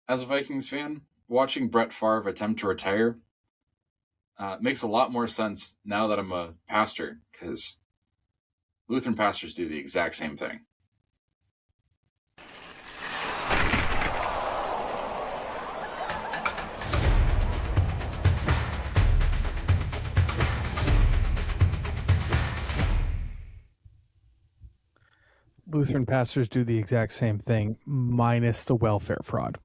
as a Vikings fan, watching Brett Favre attempt to retire makes a lot more sense now that I'm a pastor, because Lutheran pastors do the exact same thing. Lutheran pastors do the exact same thing, minus the welfare fraud.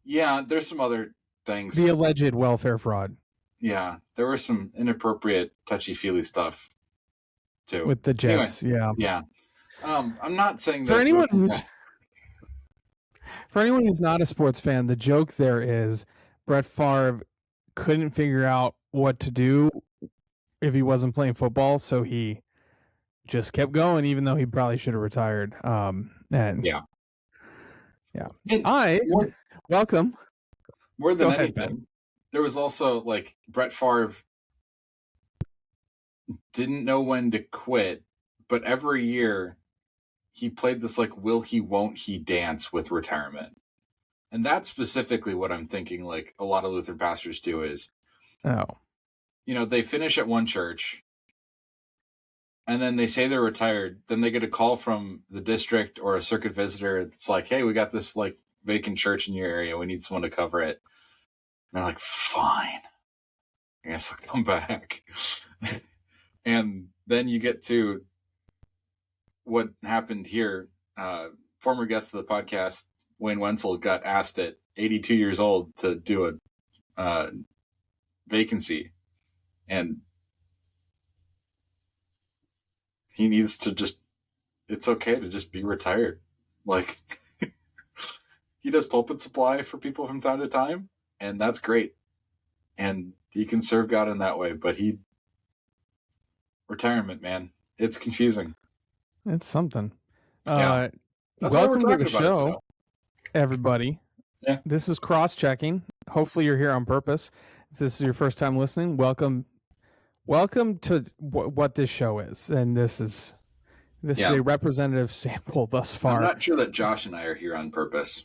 Yeah, there's some other things. The alleged welfare fraud. Yeah, there was some inappropriate, touchy-feely stuff too. With the Jets, anyway, yeah. I'm not saying that for anyone who's not a sports fan, the joke there is Brett Favre couldn't figure out what to do if he wasn't playing football, so he just kept going, even though he probably should have retired. And welcome. More than anything, there was also like Brett Favre didn't know when to quit, but every year he played this like will he won't he dance with retirement. And that's specifically what I'm thinking like a lot of Lutheran pastors do is they finish at one church and then they say they're retired, then they get a call from the district or a circuit visitor. It's like, hey, we got this like vacant church in your area, we need someone to cover it. And they're like, fine, I guess I'll come back. And then you get to what happened here. Former guest of the podcast, Wayne Wenzel, got asked at 82 years old to do a vacancy. And he needs to it's okay to just be retired. Like, he does pulpit supply for people from time to time, and that's great. And he can serve God in that way, but retirement, man, it's confusing. It's something. Yeah. Welcome to the show, everybody. Yeah. This is cross-checking. Hopefully you're here on purpose. If this is your first time listening, welcome to what this show is. And this is a representative sample thus far. I'm not sure that Josh and I are here on purpose.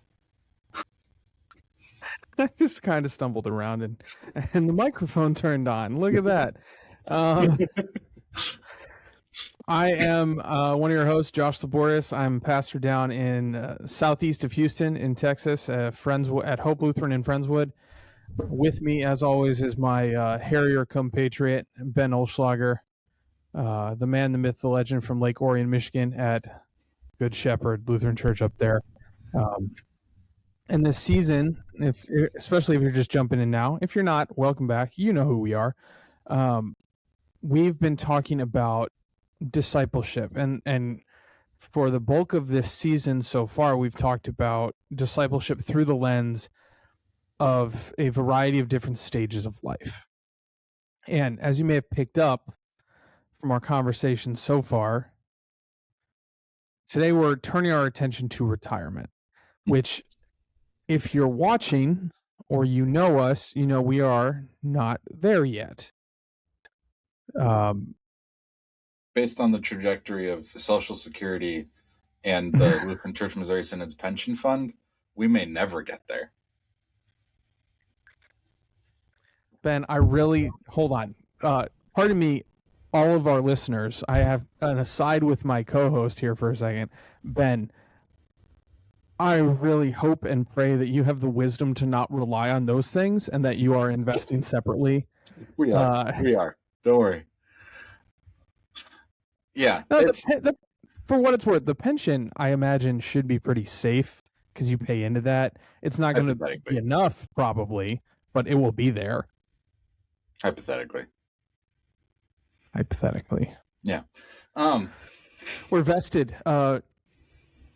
I just kind of stumbled around and the microphone turned on. Look at that. I am one of your hosts, Josh Laborious. I'm pastor down in southeast of Houston in Texas, at Hope Lutheran in Friendswood. With me, as always, is my Harrier compatriot, Ben Olschlager, the man, the myth, the legend from Lake Orion, Michigan, at Good Shepherd Lutheran Church up there. And this season, especially if you're just jumping in now, if you're not, welcome back. You know who we are. We've been talking about discipleship, and for the bulk of this season so far, we've talked about discipleship through the lens of a variety of different stages of life. And as you may have picked up from our conversation so far, today we're turning our attention to retirement, which, if you're watching or you know us, you know we are not there yet. Based on the trajectory of Social Security and the Lutheran Church Missouri Synod's pension fund, we may never get there. Ben, hold on. Pardon me, all of our listeners. I have an aside with my co-host here for a second. Ben, I really hope and pray that you have the wisdom to not rely on those things and that you are investing separately. We are. Don't worry. Yeah. For what it's worth, the pension, I imagine, should be pretty safe because you pay into that. It's not going to be enough, probably, but it will be there. Hypothetically. Yeah. We're vested. Well,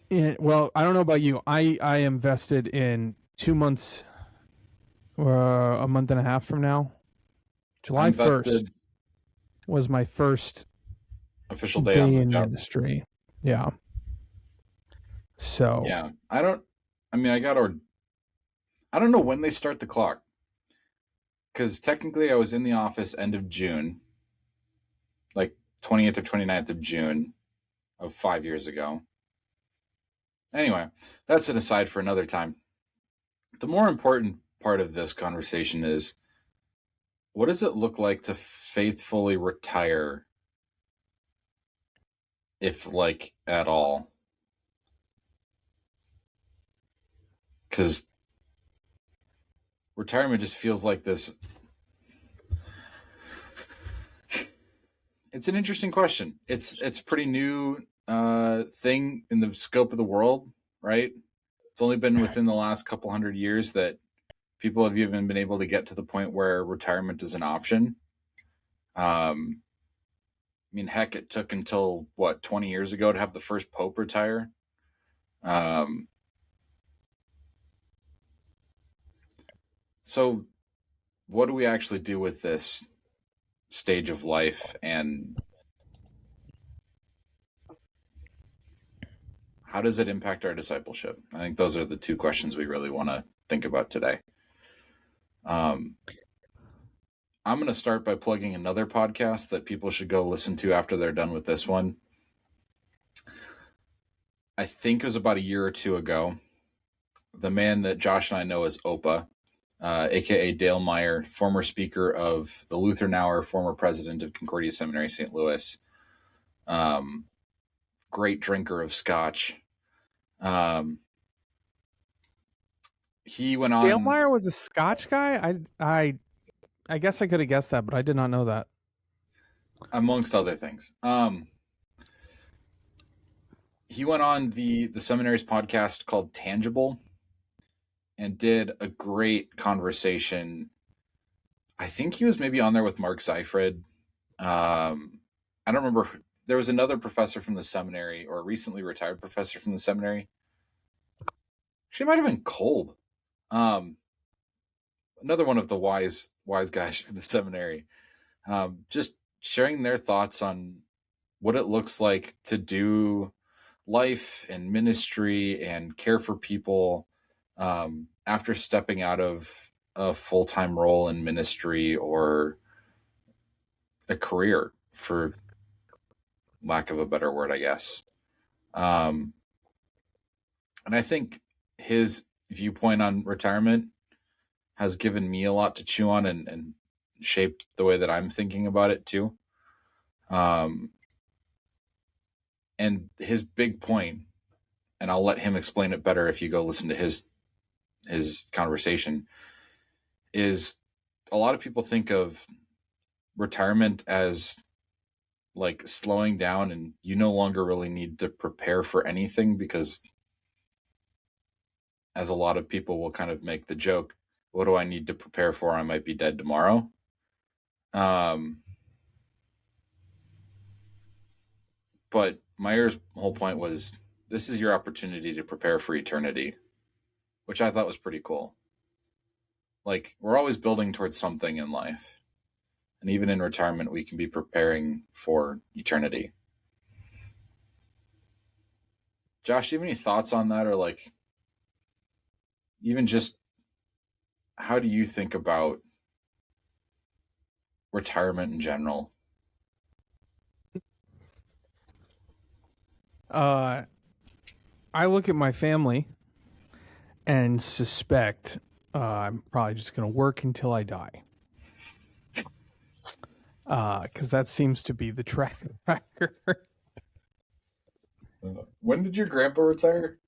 I don't know about you. I am vested in 2 months, a month and a half from now. July 1st was my first official day on the in job. Ministry. Yeah. So. Yeah. I don't know when they start the clock. Because technically I was in the office end of June, like 20th or 29th of June of 5 years ago. Anyway, that's an aside for another time. the more important part of this conversation is, what does it look like to faithfully retire, if like at all? Because retirement just feels like this. It's an interesting question. It's a pretty new thing in the scope of the world, right? It's only been within the last couple hundred years that people have even been able to get to the point where retirement is an option. I mean, heck, it took until 20 years ago to have the first pope retire. So what do we actually do with this stage of life, and how does it impact our discipleship? I think those are the two questions we really want to think about today. I'm going to start by plugging another podcast that people should go listen to after they're done with this one. I think it was about a year or two ago. The man that Josh and I know as Opa, aka Dale Meyer, former speaker of the Lutheran Hour, former president of Concordia Seminary, St. Louis, great drinker of scotch. He went on. Dale Meyer was a Scotch guy. I guess I could have guessed that, but I did not know that. Amongst other things, he went on the seminary's podcast called Tangible and did a great conversation. I think he was maybe on there with Mark Seifrid. I don't remember. There was another professor from the seminary, or a recently retired professor from the seminary. She might have been Kolb. Another one of the wise guys in the seminary. Just sharing their thoughts on what it looks like to do life and ministry and care for people after stepping out of a full-time role in ministry or a career, for lack of a better word, I guess. And I think his viewpoint on retirement has given me a lot to chew on and shaped the way that I'm thinking about it too. And his big point, and I'll let him explain it better if you go listen to his conversation, is a lot of people think of retirement as like slowing down and you no longer really need to prepare for anything, because, as a lot of people will kind of make the joke, what do I need to prepare for? I might be dead tomorrow. But Meyer's whole point was, this is your opportunity to prepare for eternity, which I thought was pretty cool. Like, we're always building towards something in life. And even in retirement, we can be preparing for eternity. Josh, do you have any thoughts on that? Or like, even just, how do you think about retirement in general? I look at my family and suspect I'm probably just going to work until I die. Because that seems to be the track record. When did your grandpa retire?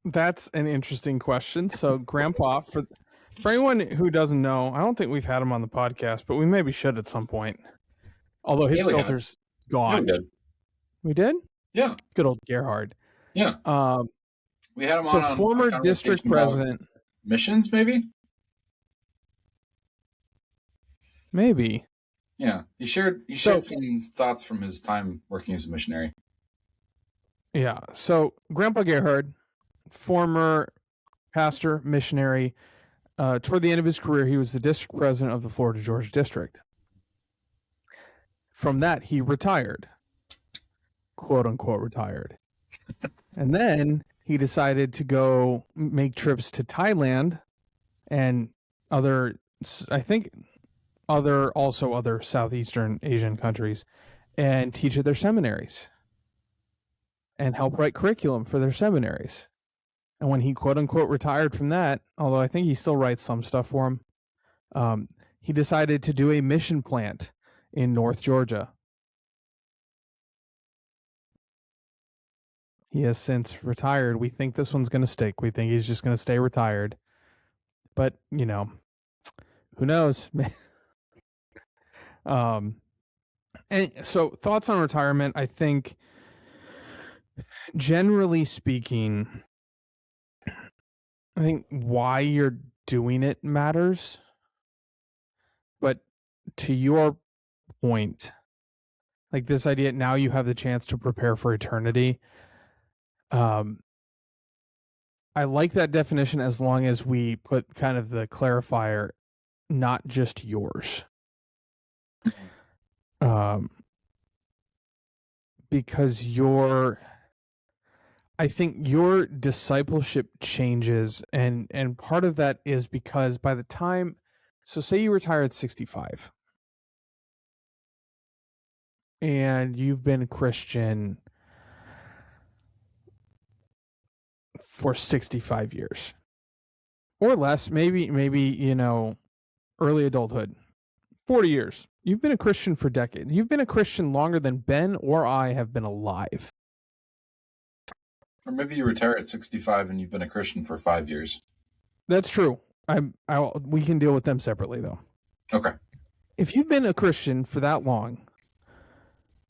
That's an interesting question. So, Grandpa, for anyone who doesn't know, I don't think we've had him on the podcast, but we maybe should at some point. Although his filter's gone. Yeah, we did? Yeah. Good old Gerhard. Yeah. We had him so on former district president. Missions, maybe? Maybe. Yeah. He shared some thoughts from his time working as a missionary. Yeah. So Grandpa Gerhard, former pastor, missionary, toward the end of his career, he was the district president of the Florida Georgia District. From that, he retired, quote unquote retired. And then he decided to go make trips to Thailand and other Southeastern Asian countries and teach at their seminaries. and help write curriculum for their seminaries. And when he quote unquote retired from that, although I think he still writes some stuff for him, he decided to do a mission plant in North Georgia. He has since retired. We think this one's going to stick. We think he's just going to stay retired. But, you know, who knows? And so thoughts on retirement, I think, generally speaking, I think why you're doing it matters. But to your point, like this idea, now you have the chance to prepare for eternity. I like that definition as long as we put kind of the clarifier, not just yours. Because I think your discipleship changes, and part of that is because by the time, so say you retire at 65 and you've been a Christian for 65 years or less, maybe, you know, early adulthood, 40 years. You've been a Christian for decades. You've been a Christian longer than Ben or I have been alive. Or maybe you retire at 65 and you've been a Christian for 5 years. That's true. We can deal with them separately, though. Okay. If you've been a Christian for that long,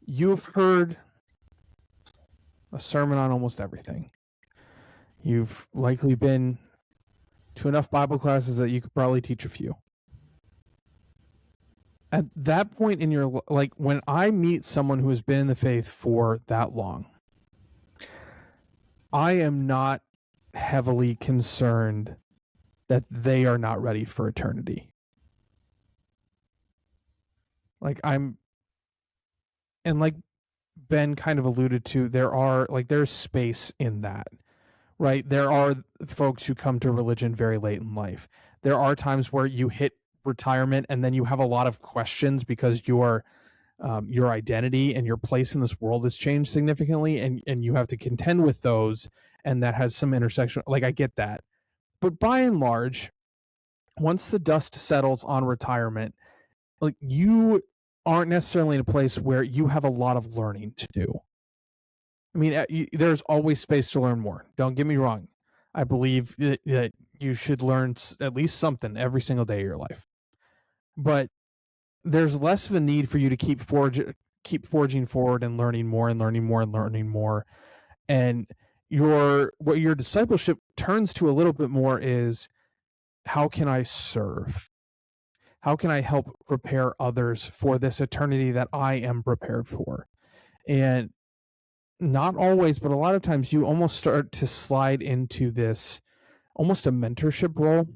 you've heard a sermon on almost everything. You've likely been to enough Bible classes that you could probably teach a few. At that point in your, like, when I meet someone who has been in the faith for that long, I am not heavily concerned that they are not ready for eternity. Like and like Ben kind of alluded to, there's space in that, right? There are folks who come to religion very late in life. There are times where you hit retirement and then you have a lot of questions because your identity and your place in this world has changed significantly, and you have to contend with those, and that has some intersection. Like, I get that. But by and large, once the dust settles on retirement, like, you aren't necessarily in a place where you have a lot of learning to do. I mean, there's always space to learn more. Don't get me wrong. I believe that you should learn at least something every single day of your life. But there's less of a need for you to keep forging forward and learning more and learning more and learning more. And what your discipleship turns to a little bit more is, how can I serve? How can I help prepare others for this eternity that I am prepared for? And not always, but a lot of times you almost start to slide into this almost a mentorship role.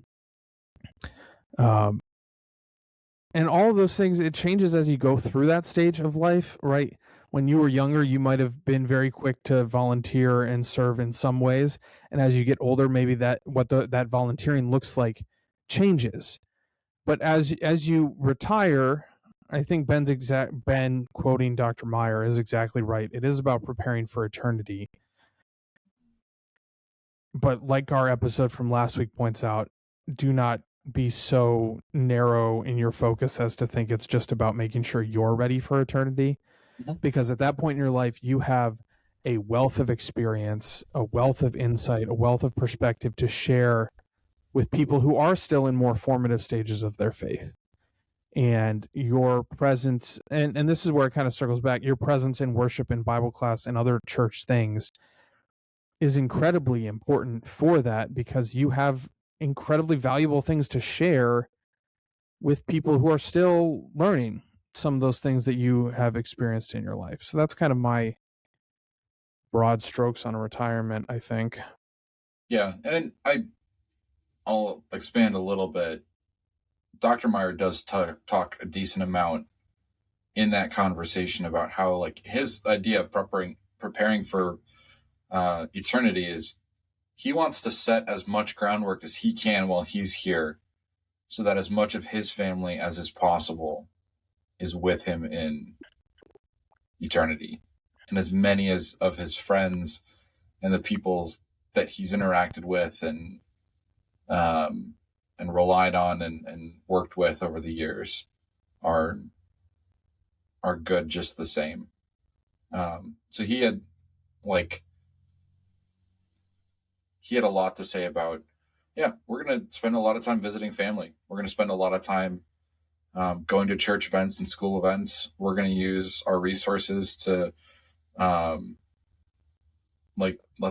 And all of those things, it changes as you go through that stage of life, right? When you were younger, you might have been very quick to volunteer and serve in some ways. And as you get older, maybe that volunteering looks like changes. But as you retire, I think Ben quoting Dr. Meyer is exactly right. It is about preparing for eternity. But like our episode from last week points out, do not be so narrow in your focus as to think it's just about making sure you're ready for eternity. Mm-hmm. Because at that point in your life, you have a wealth of experience, a wealth of insight, a wealth of perspective to share with people who are still in more formative stages of their faith. And your presence, and this is where it kind of circles back, your presence in worship and Bible class and other church things is incredibly important for that, because you have incredibly valuable things to share with people who are still learning some of those things that you have experienced in your life. So that's kind of my broad strokes on retirement, I think. Yeah, and I'll expand a little bit. Dr. Meyer does talk a decent amount in that conversation about how, like, his idea of preparing for eternity is he wants to set as much groundwork as he can while he's here, so that as much of his family as is possible is with him in eternity. and as many as of his friends and the peoples that he's interacted with and relied on and worked with over the years are good just the same. So he had a lot to say about, yeah, we're going to spend a lot of time visiting family. We're going to spend a lot of time going to church events and school events. We're going to use our resources to let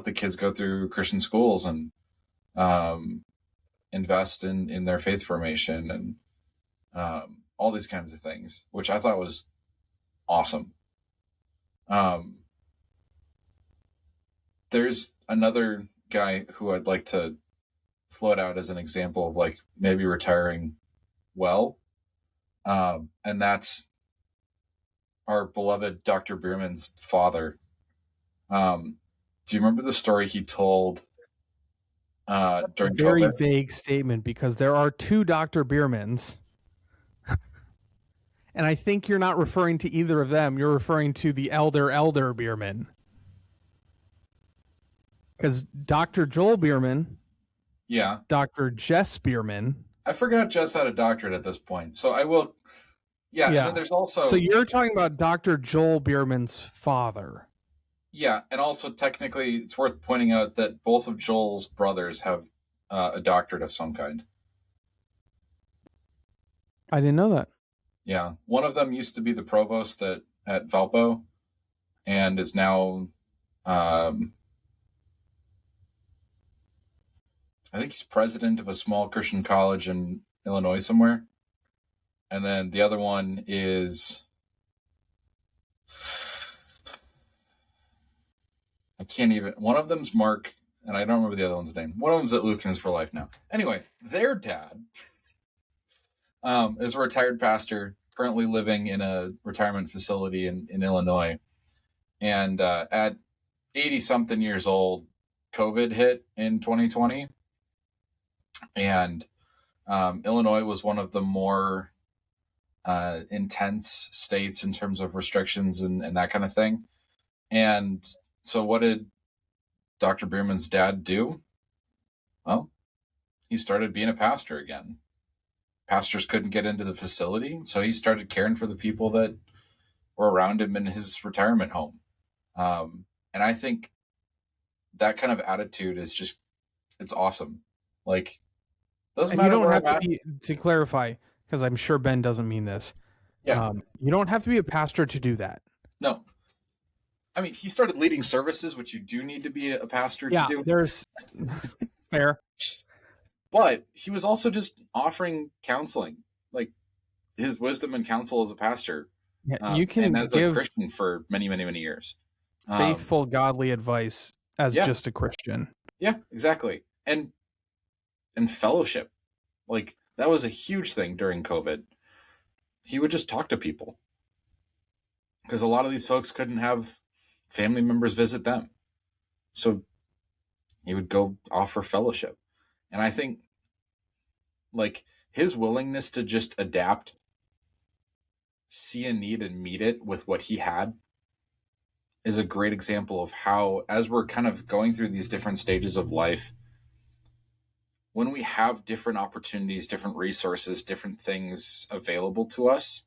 the kids go through Christian schools and invest in their faith formation and all these kinds of things, which I thought was awesome. There's another guy who I'd like to float out as an example of maybe retiring well. And that's our beloved Dr. Bierman's father. Do you remember the story he told during Very COVID? vague statement, because there are two Dr. Biermans. And I think you're not referring to either of them. You're referring to the elder Bierman. Because Dr. Joel Bierman, Yeah. Dr. Jess Bierman. I forgot Jess had a doctorate at this point. So I will. Yeah. And then there's also. So you're talking about Dr. Joel Bierman's father. Yeah. And also, technically, it's worth pointing out that both of Joel's brothers have a doctorate of some kind. I didn't know that. Yeah. One of them used to be the provost at Valpo and is now. I think he's president of a small Christian college in Illinois somewhere. And then the other one is, one of them's Mark, and I don't remember the other one's name. One of them's at Lutherans for Life now. Anyway, their dad is a retired pastor, currently living in a retirement facility in Illinois. And at 80-something years old, COVID hit in 2020. And Illinois was one of the more intense states in terms of restrictions and that kind of thing. And so what did Dr. Bierman's dad do? Well, he started being a pastor again. Pastors couldn't get into the facility, so he started caring for the people that were around him in his retirement home. And I think that kind of attitude is just, it's awesome. Doesn't matter. You don't have to be, to clarify, because I'm sure Ben doesn't mean this. Yeah. You don't have to be a pastor to do that. No. I mean, he started leading services, which you do need to be a pastor to do. There's fair. But he was also just offering counseling, his wisdom and counsel as a pastor. Yeah, you can and as give a Christian for many, many, many years. Faithful, godly advice as just a Christian. Yeah, exactly. And fellowship. That was a huge thing during COVID. He would just talk to people. Because a lot of these folks couldn't have family members visit them. So he would go offer fellowship. And I think his willingness to just adapt, see a need and meet it with what he had is a great example of how, as we're kind of going through these different stages of life, when we have different opportunities, different resources, different things available to us,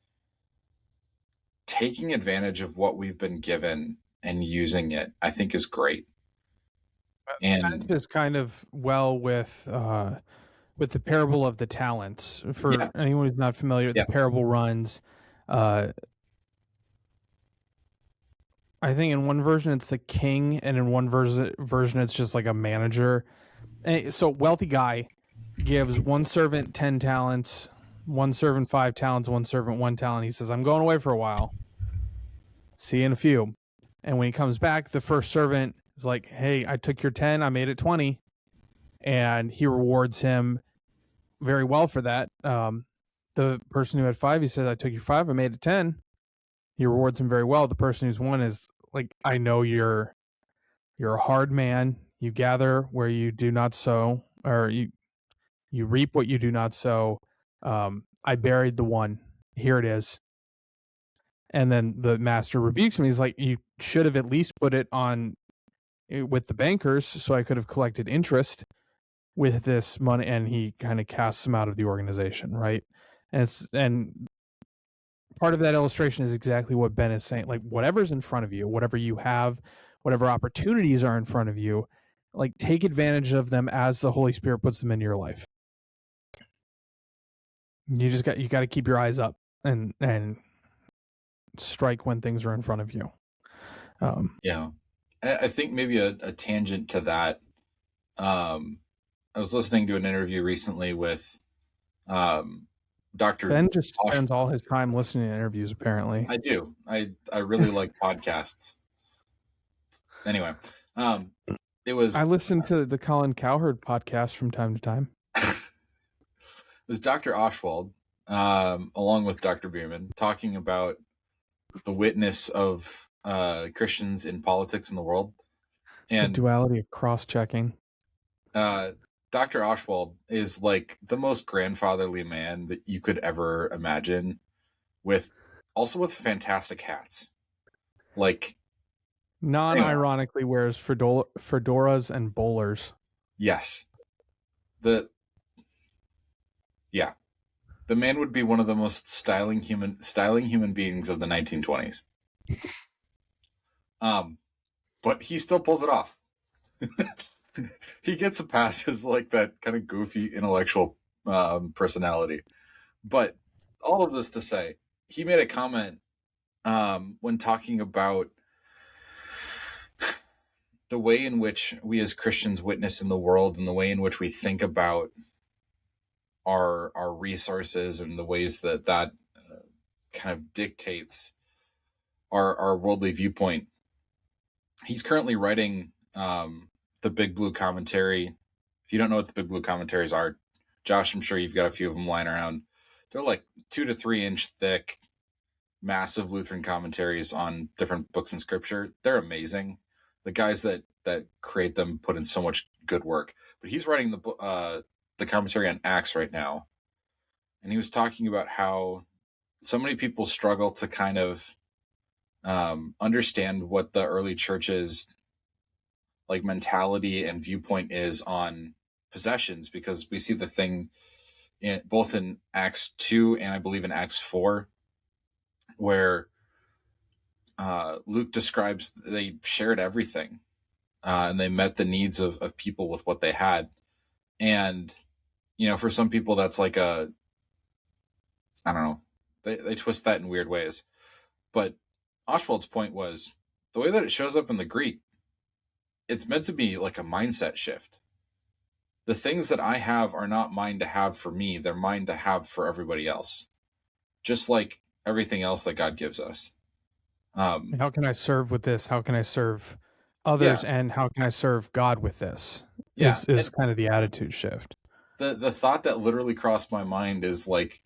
taking advantage of what we've been given and using it, I think, is great. And that is kind of with the parable of the talents. For anyone who's not familiar, the parable runs. I think in one version it's the king, and in one version it's just like a manager. And so wealthy guy gives one servant 10 talents, one servant 5 talents, one servant 1 talent. He says, I'm going away for a while. See you in a few. And when he comes back, the first servant is like, hey, I took your 10, I made it 20. And he rewards him very well for that. The person who had 5, he says, I took your 5, I made it 10. He rewards him very well. The person who's 1 is like, I know you're a hard man. You gather where you do not sow, or you reap what you do not sow. I buried the 1. Here it is. And then the master rebukes him. He's like, you should have at least put it on with the bankers so I could have collected interest with this money. And he kind of casts him out of the organization, right? And part of that illustration is exactly what Ben is saying. Like, whatever's in front of you, whatever you have, whatever opportunities are in front of you, like, take advantage of them as the Holy Spirit puts them into your life. You got to keep your eyes up and strike when things are in front of you. Yeah. I think maybe a tangent to that. I was listening to an interview recently with Dr. Ben just spends all his time listening to interviews, apparently. I do. I really like podcasts. Anyway, it was. I listen to the Colin Cowherd podcast from time to time. It was Dr. Oswald, along with Dr. Bierman, talking about the witness of Christians in politics in the world, and the duality of cross-checking. Dr. Oswald is like the most grandfatherly man that you could ever imagine, with fantastic hats. Like, non-ironically wears fedoras and bowlers. Yes. The man would be one of the most styling human beings of the 1920s. But he still pulls it off. He gets a pass as like that kind of goofy intellectual personality. But all of this to say, he made a comment when talking about the way in which we as Christians witness in the world and the way in which we think about our resources and the ways that kind of dictates our worldly viewpoint. He's currently writing the Big Blue Commentary. If you don't know what the Big Blue Commentaries are, Josh, I'm sure you've got a few of them lying around. They're like 2 to 3 inch thick, massive Lutheran commentaries on different books in Scripture. They're amazing. The guys that create them put in so much good work. But he's writing the commentary on Acts right now, and he was talking about how so many people struggle to kind of understand what the early church's like mentality and viewpoint is on possessions, because we see the thing both in Acts 2 and I believe in Acts 4, where Luke describes they shared everything and they met the needs of people with what they had. And, you know, for some people that's like I don't know, they twist that in weird ways. But Oswald's point was the way that it shows up in the Greek, it's meant to be like a mindset shift. The things that I have are not mine to have for me. They're mine to have for everybody else. Just like everything else that God gives us. How can I serve with this? How can I serve others? Yeah. And how can I serve God with this? Is kind of the attitude shift. The thought that literally crossed my mind is like,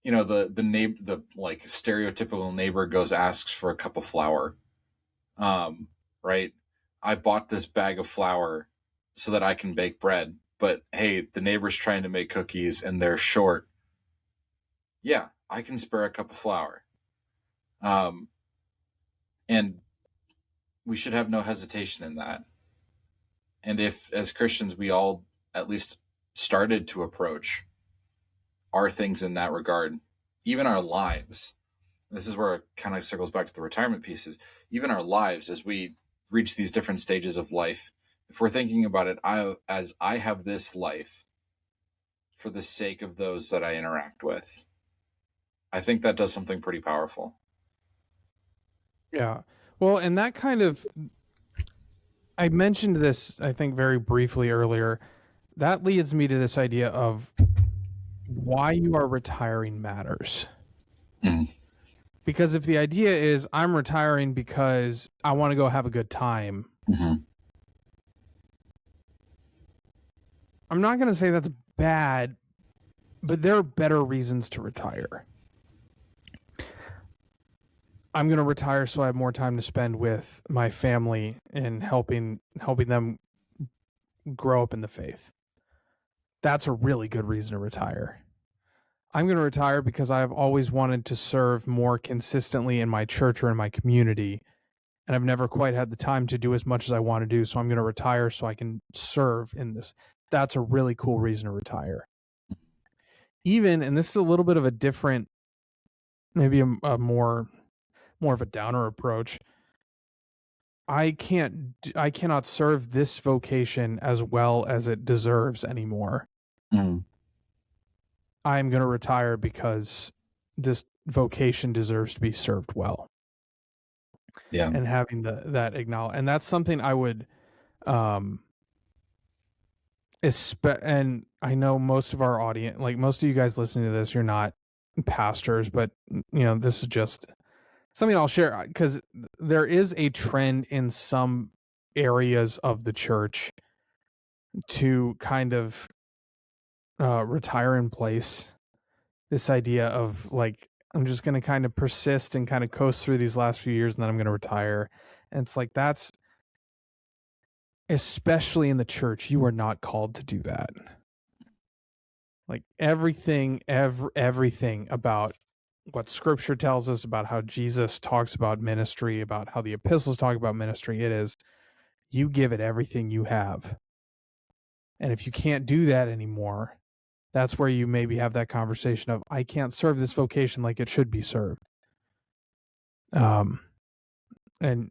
you know, the like stereotypical neighbor asks for a cup of flour. Right? I bought this bag of flour so that I can bake bread, but hey, the neighbor's trying to make cookies and they're short. Yeah, I can spare a cup of flour. And we should have no hesitation in that. And if, as Christians, we all at least started to approach our things in that regard, even our lives, this is where it kind of circles back to the retirement pieces, even our lives as we reach these different stages of life, if we're thinking about it as I have this life for the sake of those that I interact with, I think that does something pretty powerful. Yeah. Well, and that kind of, I mentioned this, I think, very briefly earlier. That leads me to this idea of why you are retiring matters. Mm. Because if the idea is I'm retiring because I want to go have a good time, mm-hmm. I'm not going to say that's bad, but there are better reasons to retire. I'm going to retire so I have more time to spend with my family and helping them grow up in the faith. That's a really good reason to retire. I'm going to retire because I've always wanted to serve more consistently in my church or in my community, and I've never quite had the time to do as much as I want to do, so I'm going to retire so I can serve in this. That's a really cool reason to retire. Even, and this is a little bit of a different, maybe a more of a downer approach. I cannot serve this vocation as well as it deserves anymore. Mm. I'm going to retire because this vocation deserves to be served well. Yeah. And having that acknowledge, and that's something I would, and I know most of our audience, like most of you guys listening to this, you're not pastors, but this is just something I'll share, because there is a trend in some areas of the church to kind of retire in place. This idea of like, I'm just going to kind of persist and kind of coast through these last few years and then I'm going to retire. And it's like, that's, especially in the church, you are not called to do that. Like everything about what scripture tells us, about how Jesus talks about ministry, about how the epistles talk about ministry, it is, you give it everything you have. And if you can't do that anymore, that's where you maybe have that conversation of, I can't serve this vocation like it should be served. And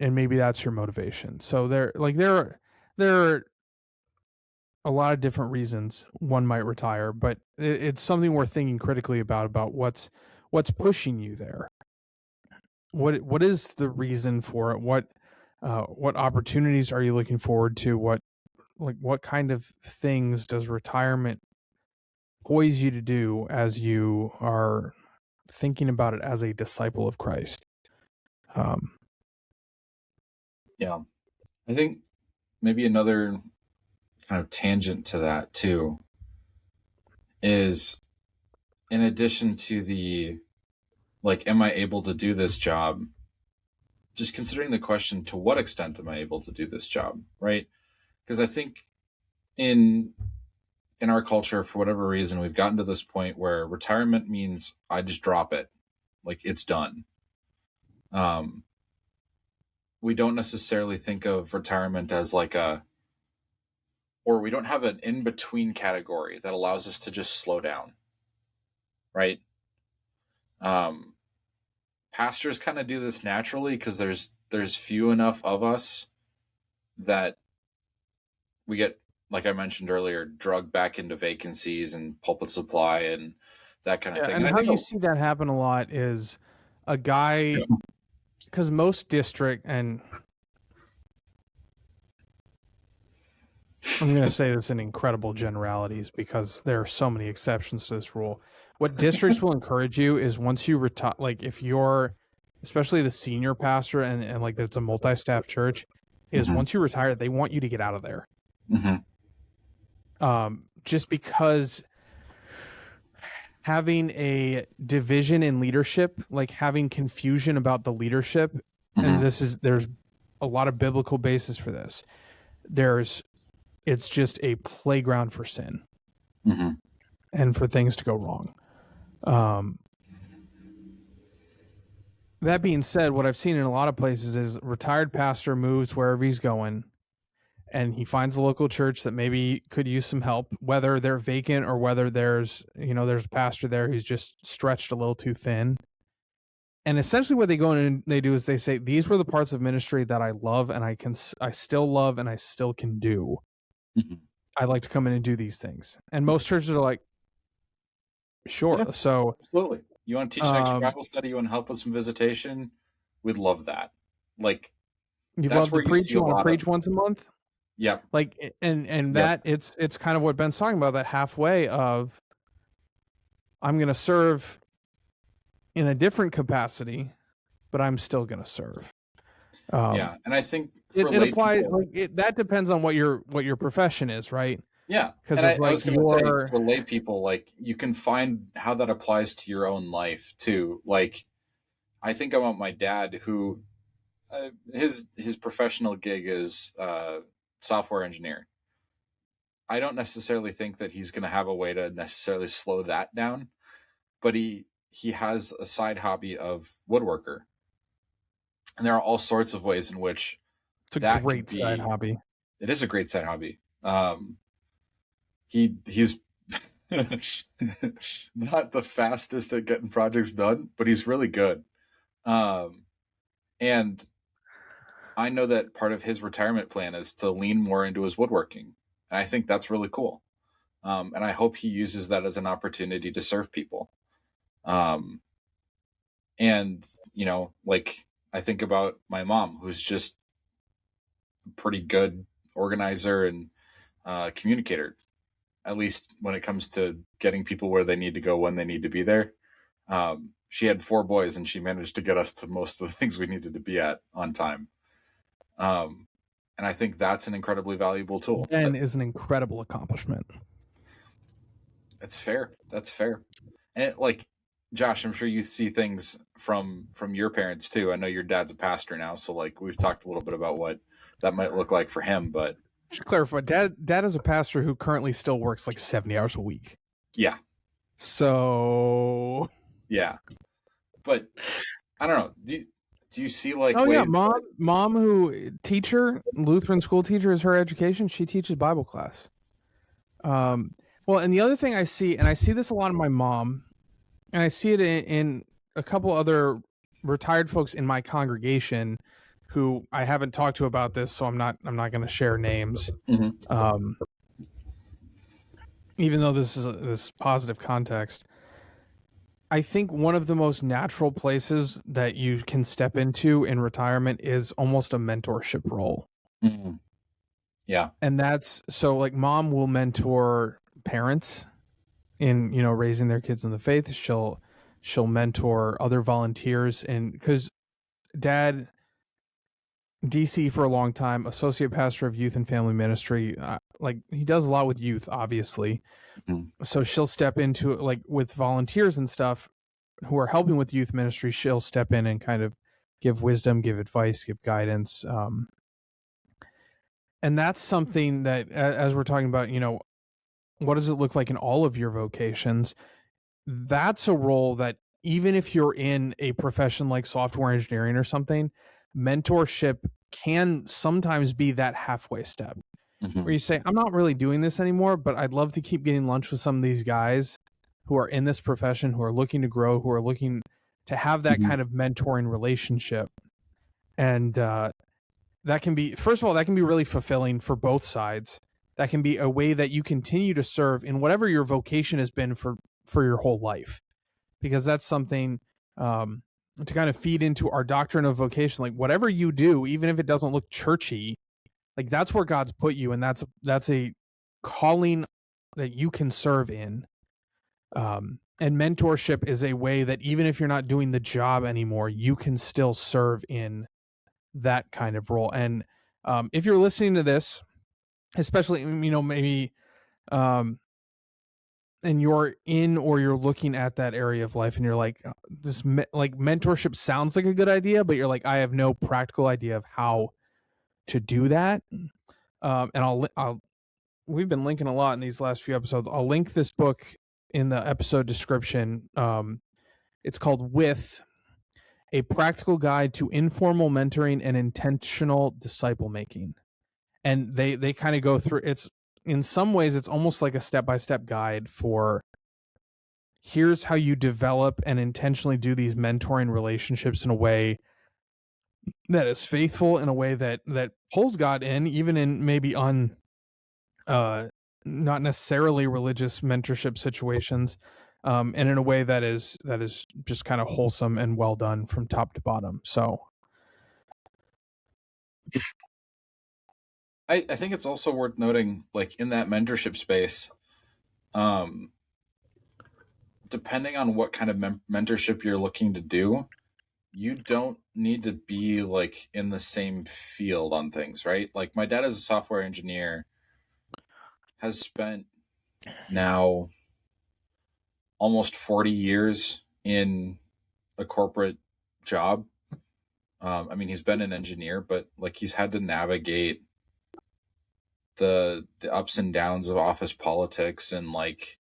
maybe that's your motivation. So there are a lot of different reasons one might retire, but it's something worth thinking critically about what's pushing you there. What is the reason for it? What opportunities are you looking forward to? What kind of things does retirement poise you to do as you are thinking about it as a disciple of Christ? Yeah. I think maybe another kind of tangent to that too is, in addition to the, like, am I able to do this job? Just considering the question, to what extent am I able to do this job, right? Because I think in our culture, for whatever reason, we've gotten to this point where retirement means I just drop it, like it's done. We don't necessarily think of retirement as like or we don't have an in-between category that allows us to just slow down, right? Pastors kind of do this naturally because there's few enough of us that we get, like I mentioned earlier, drugged back into vacancies and pulpit supply and that kind of thing. And I how think you see that happen a lot is a guy, because most district, and I'm going to say this in incredible generalities because there are so many exceptions to this rule. What districts will encourage you is once you retire, like if you're, especially the senior pastor and like it's a multi-staff church, is once you retire, they want you to get out of there. Just because having a division in leadership, like having confusion about the leadership, and there's a lot of biblical basis for this. It's just a playground for sin and for things to go wrong. That being said, what I've seen in a lot of places is retired pastor moves wherever he's going, and he finds a local church that maybe could use some help, whether they're vacant or whether there's a pastor there who's just stretched a little too thin. And essentially what they go in and they do is they say, these were the parts of ministry that I love and I still love and I still can do. I'd like to come in and do these things. And most churches are like, sure. Yeah, so absolutely. You want to teach an extra Bible study? You want to help with some visitation? We'd love that. Like, you'd love to preach. You want to preach once a month? Yep. Like, and that it's kind of what Ben's talking about, that halfway of, I'm going to serve in a different capacity, but I'm still going to serve. Yeah, and I think for it applies. That depends on what your profession is, right? Yeah, because I was going to say, for lay people, like, you can find how that applies to your own life too. Like, I think about my dad, who his professional gig is software engineer. I don't necessarily think that he's going to have a way to necessarily slow that down. but he has a side hobby of woodworker. And there are all sorts of ways in which It's a that could great side be. hobby. It is a great side hobby. He's not the fastest at getting projects done, but he's really good. And I know that part of his retirement plan is to lean more into his woodworking. And I think that's really cool. And I hope he uses that as an opportunity to serve people. And, like I think about my mom, who's just a pretty good organizer and communicator, at least when it comes to getting people where they need to go when they need to be there. She had 4 boys and she managed to get us to most of the things we needed to be at on time. And I think that's an incredibly valuable tool. Ben is an incredible accomplishment. That's fair. That's fair. And like, Josh, I'm sure you see things from your parents too. I know your dad's a pastor now, so like we've talked a little bit about what that might look like for him, but I should clarify, dad is a pastor who currently still works like 70 hours a week. yeah. So Yeah. But I don't know. Do you see like oh ways? yeah, mom who teacher, Lutheran school teacher is her education. She teaches Bible class. Well, and the other thing I see, and I see this a lot in my mom, and I see it in a couple other retired folks in my congregation who I haven't talked to about this, so I'm not going to share names. Mhm. Even though this is this positive context, I think one of the most natural places that you can step into in retirement is almost a mentorship role. Mhm. Yeah. And that's so like mom will mentor parents in, raising their kids in the faith. She'll mentor other volunteers, and because dad, DC for a long time, associate pastor of youth and family ministry, like he does a lot with youth, obviously. Mhm. So she'll step into it, like with volunteers and stuff who are helping with youth ministry. She'll step in and kind of give wisdom, give advice, give guidance. And that's something that, as we're talking about, what does it look like in all of your vocations? That's a role that even if you're in a profession like software engineering or something, mentorship can sometimes be that halfway step where you say, I'm not really doing this anymore, but I'd love to keep getting lunch with some of these guys who are in this profession, who are looking to grow, who are looking to have that kind of mentoring relationship. And that can be, first of all, that can be really fulfilling for both sides. That can be a way that you continue to serve in whatever your vocation has been for your whole life, because that's something to kind of feed into our doctrine of vocation. Like whatever you do, even if it doesn't look churchy, like that's where God's put you, and that's a calling that you can serve in. And mentorship is a way that even if you're not doing the job anymore, you can still serve in that kind of role. And if you're listening to this, especially maybe and you're in or you're looking at that area of life and you're like, like mentorship sounds like a good idea, but you're like, I have no practical idea of how to do that. And we've been linking a lot in these last few episodes. I'll link this book in the episode description. It's called With: A Practical Guide to Informal Mentoring and Intentional Disciple Making. And they kind of go through, it's in some ways it's almost like a step-by-step guide for here's how you develop and intentionally do these mentoring relationships in a way that is faithful, in a way that pulls God in, even in maybe not necessarily religious mentorship situations, and in a way that is just kind of wholesome and well done from top to bottom. So I think it's also worth noting, like in that mentorship space, depending on what kind of mentorship you're looking to do, you don't need to be like in the same field on things, right? Like my dad is a software engineer, has spent now almost 40 years in a corporate job. I mean, he's been an engineer, but like he's had to navigate the ups and downs of office politics and like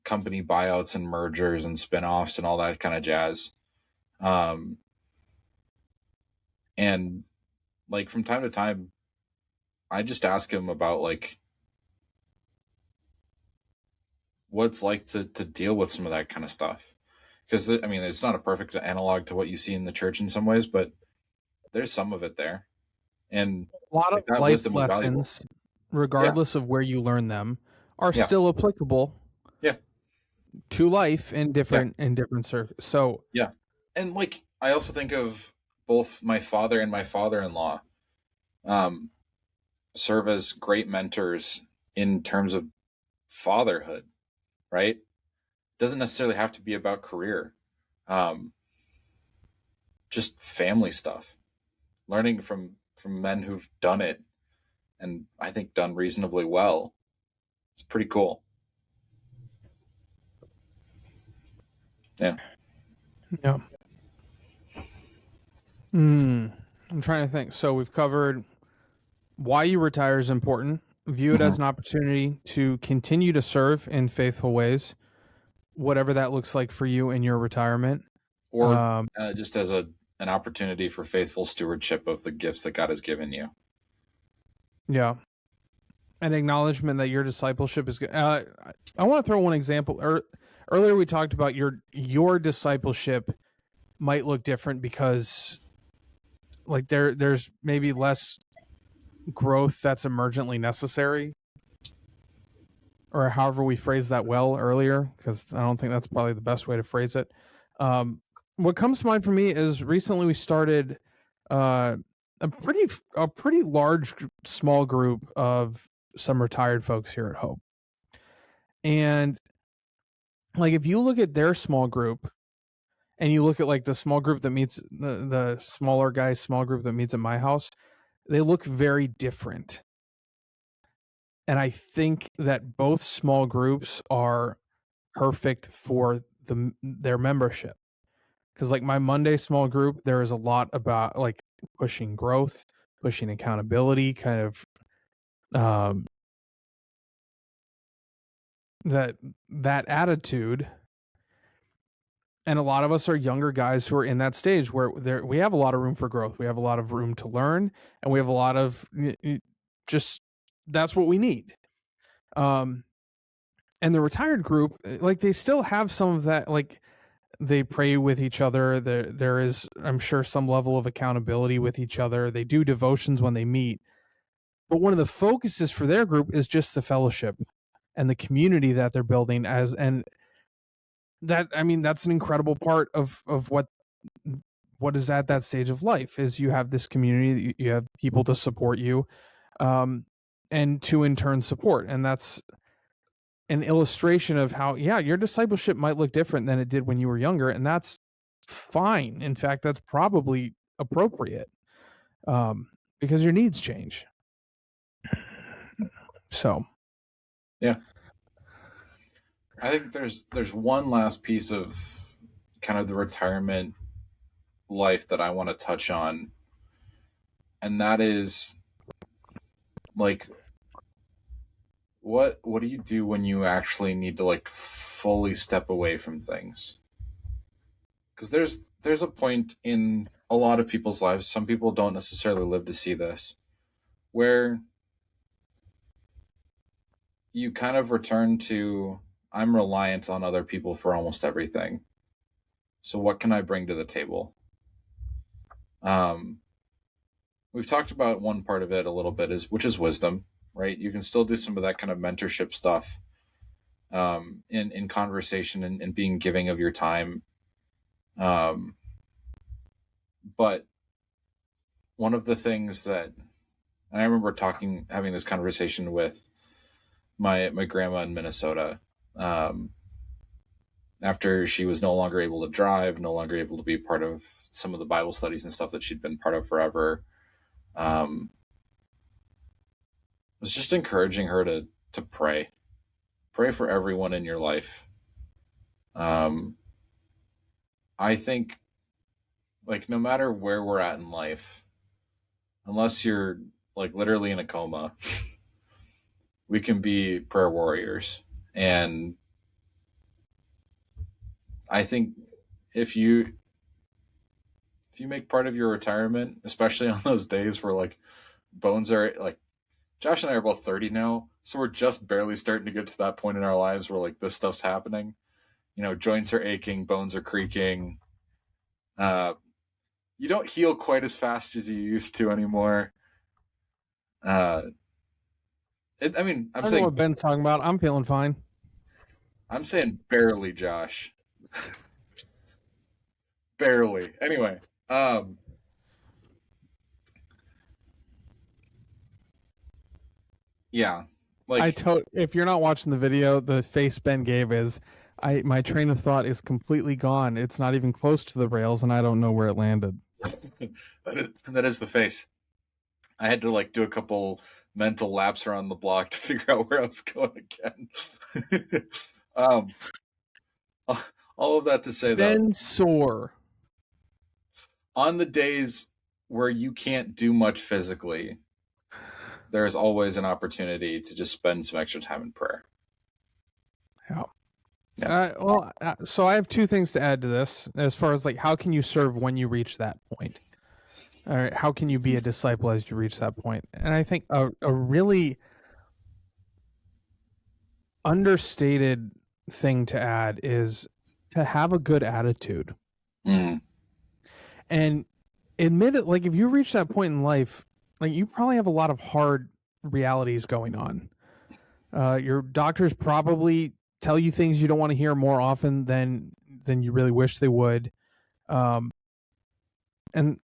company buyouts and mergers and spinoffs and all that kind of jazz. And like from time to time, I just ask him about like what it's like to deal with some of that kind of stuff. Because I mean, it's not a perfect analog to what you see in the church in some ways, but there's some of it there, and A lot of like that life wisdom is valuable. lessons, regardless of where you learn them, are Yeah. still applicable Yeah. to life in Yeah. different circles. So Yeah. And like I also think of both my father and my father-in-law um, serve as great mentors in terms of fatherhood, right? Doesn't necessarily have to be about career. Um, just family stuff. Learning from men who've done it and I think done reasonably well. It's pretty cool. Yeah. yeah. I'm trying to think. So we've covered why you retire is important. View it Mm-hmm. as an opportunity to continue to serve in faithful ways, whatever that looks like for you in your retirement. Or just as an opportunity for faithful stewardship of the gifts that God has given you. Yeah. An acknowledgement that your discipleship is good. I want to throw one example. Earlier we talked about your discipleship might look different because like there's maybe less growth that's emergently necessary, or however we phrased that well earlier, because I don't think that's probably the best way to phrase it. What comes to mind for me is recently we started uh, a pretty large small group of some retired folks here at Hope, and like if you look at their small group and you look at like the small group that meets the smaller guys small group that meets at my house, they look very different. And I think that both small groups are perfect for their membership. Because like my Monday small group, there is a lot about like pushing growth, pushing accountability, kind of that attitude. And a lot of us are younger guys who are in that stage where we have a lot of room for growth. We have a lot of room to learn, and we have a lot of just that's what we need. And the retired group, like they still have some of that, like they pray with each other. There is, I'm sure, some level of accountability with each other. They do devotions when they meet. But one of the focuses for their group is just the fellowship and the community that they're building and that, I mean, that's an incredible part of what is at that stage of life is you have this community, you have people to support you, and to in turn support. And that's an illustration of how, yeah, your discipleship might look different than it did when you were younger. And that's fine. In fact, that's probably appropriate, because your needs change. So, Yeah. I think there's one last piece of kind of the retirement life that I want to touch on, and that is like what do you do when you actually need to like fully step away from things? Because there's a point in a lot of people's lives, some people don't necessarily live to see this, where you kind of return to I'm reliant on other people for almost everything. So what can I bring to the table? Um, we've talked about one part of it a little bit, is which is wisdom, right? You can still do some of that kind of mentorship stuff in conversation and being giving of your time. But one of the things that, and I remember having this conversation with my grandma in Minnesota, after she was no longer able to drive, no longer able to be part of some of the Bible studies and stuff that she'd been part of forever. Was just encouraging her to pray for everyone in your life. I think like no matter where we're at in life, unless you're like literally in a coma, we can be prayer warriors. And I think if you make part of your retirement, especially on those days where like bones are like Josh and I are both 30 now, so we're just barely starting to get to that point in our lives where like this stuff's happening. You know, joints are aching, bones are creaking. Uh, you don't heal quite as fast as you used to anymore. Uh, I mean, I don't know what Ben's talking about. I'm feeling fine. I'm saying barely, Josh. Barely. Anyway, yeah, like If you're not watching the video, the face Ben gave is my train of thought is completely gone. It's not even close to the rails, and I don't know where it landed. that is the face. I had to like do a couple mental laps around the block to figure out where I was going again. All of that to say, Ben sore. On the days where you can't do much physically, there is always an opportunity to just spend some extra time in prayer. Yeah. So I have two things to add to this as far as like how can you serve when you reach that point? All right, how can you be a disciple as you reach that point? And I think a really understated thing to add is to have a good attitude. Mm. And admit it, like if you reach that point in life, like you probably have a lot of hard realities going on. Your doctors probably tell you things you don't want to hear more often than you really wish they would. And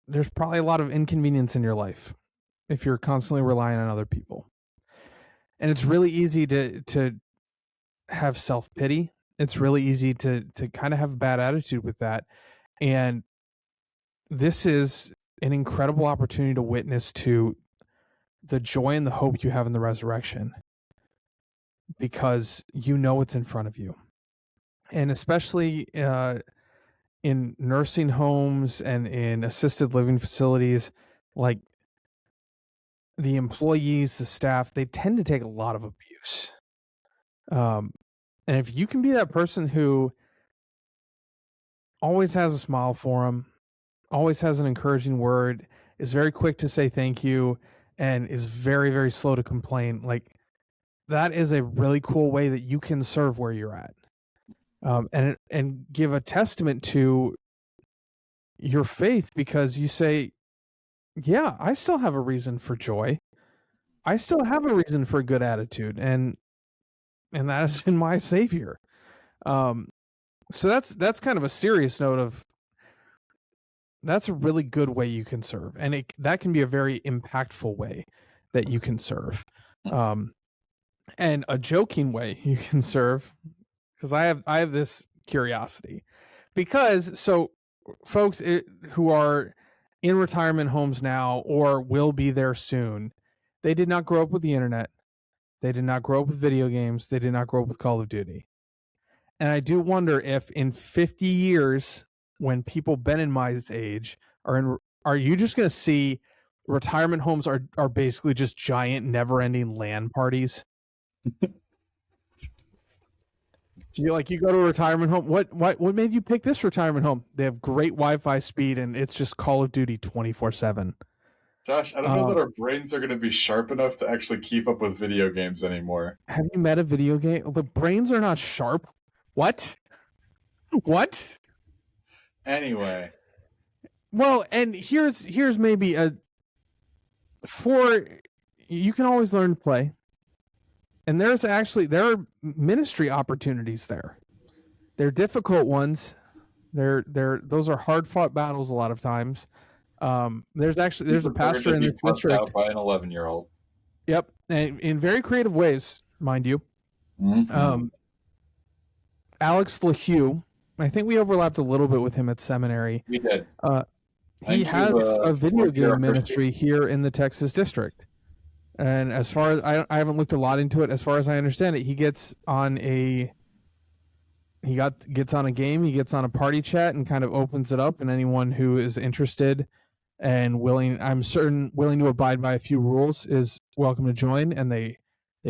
there's probably a lot of inconvenience in your life if you're constantly relying on other people. And it's really easy to have self-pity. It's really easy to kind of have a bad attitude with that. And this is an incredible opportunity to witness to the joy and the hope you have in the resurrection, because you know it's in front of you. And especially in nursing homes and in assisted living facilities, like the employees, the staff, they tend to take a lot of abuse. And if you can be that person who always has a smile for them, always has an encouraging word, is very quick to say thank you, and is very, very slow to complain, like that is a really cool way that you can serve where you're at. And give a testament to your faith, because you say, yeah, I still have a reason for joy. I still have a reason for a good attitude, and that is in my Savior. So that's kind of a serious note of that's a really good way you can serve, and that can be a very impactful way that you can serve, and a joking way you can serve. Because I have this curiosity, because so folks who are in retirement homes now or will be there soon, they did not grow up with the internet. They did not grow up with video games. They did not grow up with Call of Duty. And I do wonder if in 50 years, when people Ben and my age are you just going to see retirement homes are basically just giant, never-ending LAN parties? You go to a retirement home. What made you pick this retirement home? They have great Wi-Fi speed, and it's just Call of Duty 24/7. Josh, I don't know that our brains are going to be sharp enough to actually keep up with video games anymore. Have you met a video game? The brains are not sharp. What? What? Anyway. Well, and here's maybe you can always learn to play. And there are ministry opportunities there. They're difficult ones. Those are hard fought battles a lot of times. There's a pastor in the district out by an 11-year-old. Yep, and in very creative ways, mind you. Mm-hmm. Alex LaHue, I think we overlapped a little bit with him at seminary. We did. He has a video game ministry here in the Texas district. And as far as I haven't looked a lot into it, as far as I understand it, he gets on a game, he gets on a party chat and kind of opens it up, and anyone who is interested and willing to abide by a few rules is welcome to join. And they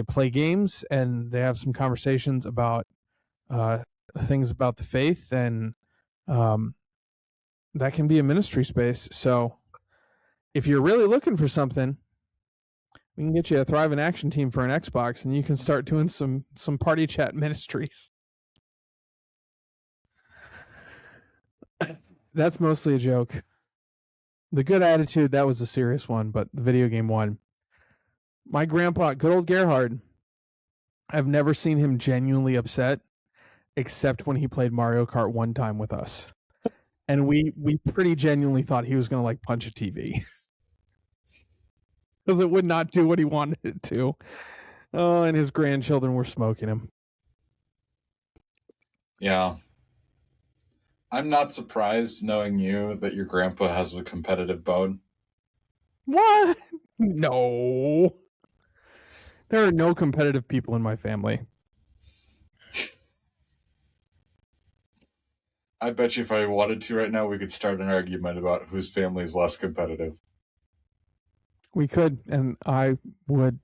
play games, and they have some conversations about things about the faith, then that can be a ministry space. So if you're really looking for something, we can get you a Thrive in Action team for an Xbox, and you can start doing some party chat ministries. That's mostly a joke. The good attitude, that was a serious one, but the video game one. My grandpa, good old Gerhard, I've never seen him genuinely upset except when he played Mario Kart one time with us. And we pretty genuinely thought he was going to like punch a TV. Because it would not do what he wanted it to. Oh, and his grandchildren were smoking him. Yeah. I'm not surprised, knowing you, that your grandpa has a competitive bone. What? No. There are no competitive people in my family. I bet you if I wanted to right now, we could start an argument about whose family is less competitive. We could, and I would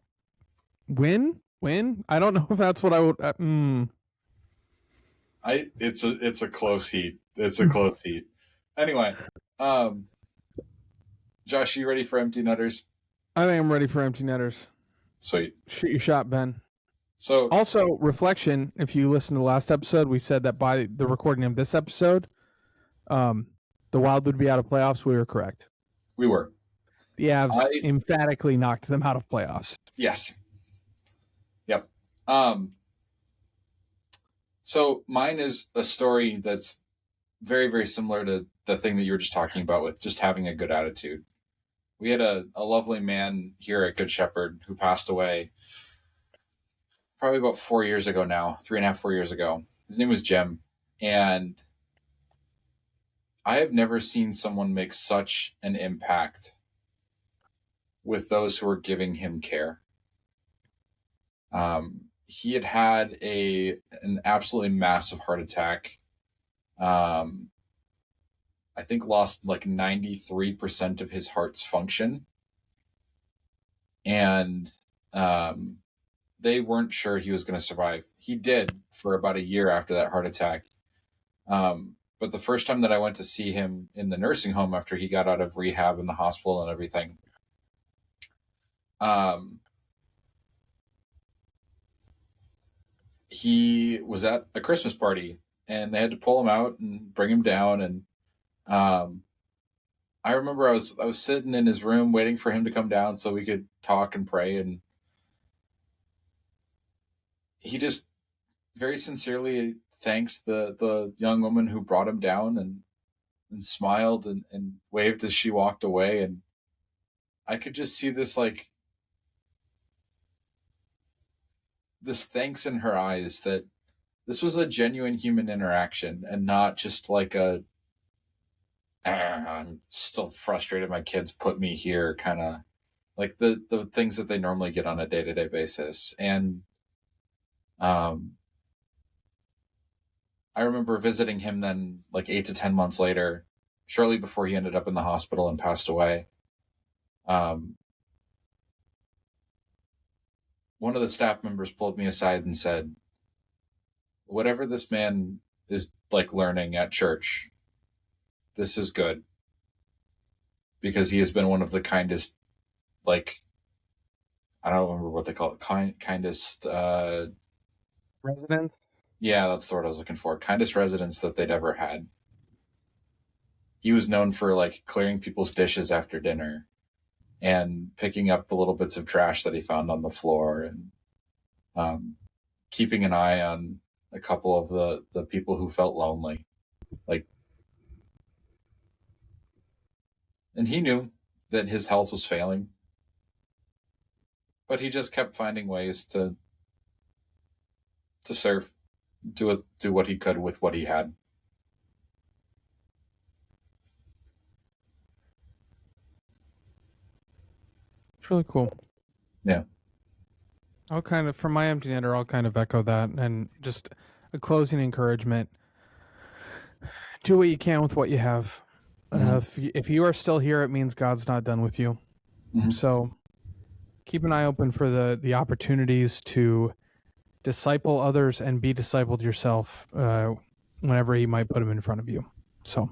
win. I don't know if that's what I would. It's a close heat. It's a close heat. Anyway, Josh, you ready for Empty Netters? I think I'm ready for Empty Netters. Sweet. Shoot your shot, Ben. So also, reflection, if you listen to the last episode, we said that by the recording of this episode, the Wild would be out of playoffs. We were correct. We were. The Avs emphatically knocked them out of playoffs. Yes. Yep. So mine is a story that's very, very similar to the thing that you were just talking about with just having a good attitude. We had a lovely man here at Good Shepherd who passed away probably about 4 years ago now, 3.5, 4 years ago. His name was Jim. And I have never seen someone make such an impact with those who are giving him care. He had an absolutely massive heart attack. I think lost like 93% of his heart's function. And they weren't sure he was going to survive. He did for about a year after that heart attack. But the first time that I went to see him in the nursing home after he got out of rehab in the hospital and everything, he was at a Christmas party and they had to pull him out and bring him down. And I remember I was sitting in his room waiting for him to come down so we could talk and pray. And he just very sincerely thanked the young woman who brought him down and smiled and waved as she walked away. And I could just see this thanks in her eyes that this was a genuine human interaction and not just like I'm still frustrated my kids put me here kind of like the things that they normally get on a day-to-day basis. And I remember visiting him then like 8 to 10 months later, shortly before he ended up in the hospital and passed away. One of the staff members pulled me aside and said, whatever this man is like learning at church, this is good, because he has been one of the kindest, like, I don't remember what they call it, kindest residents. Yeah, that's the word I was looking for. Kindest residents that they'd ever had. He was known for like clearing people's dishes after dinner and picking up the little bits of trash that he found on the floor, and keeping an eye on a couple of the people who felt lonely. And he knew that his health was failing, but he just kept finding ways to serve, do what he could with what he had. It's really cool. Yeah. I'll kind of, from my empty netter, I'll kind of echo that, and just a closing encouragement. Do what you can with what you have. Mm-hmm. If you are still here, it means God's not done with you. Mm-hmm. So keep an eye open for the opportunities to disciple others and be discipled yourself whenever he might put them in front of you. So,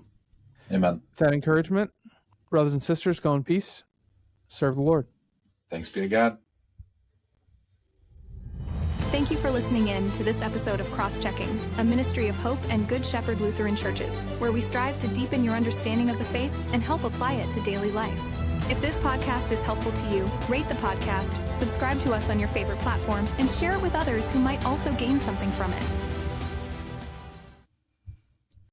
amen. With that encouragement, brothers and sisters, go in peace. Serve the Lord. Thanks be to God. Thank you for listening in to this episode of Cross-Checking, a ministry of Hope and Good Shepherd Lutheran Churches, where we strive to deepen your understanding of the faith and help apply it to daily life. If this podcast is helpful to you, rate the podcast, subscribe to us on your favorite platform, and share it with others who might also gain something from it.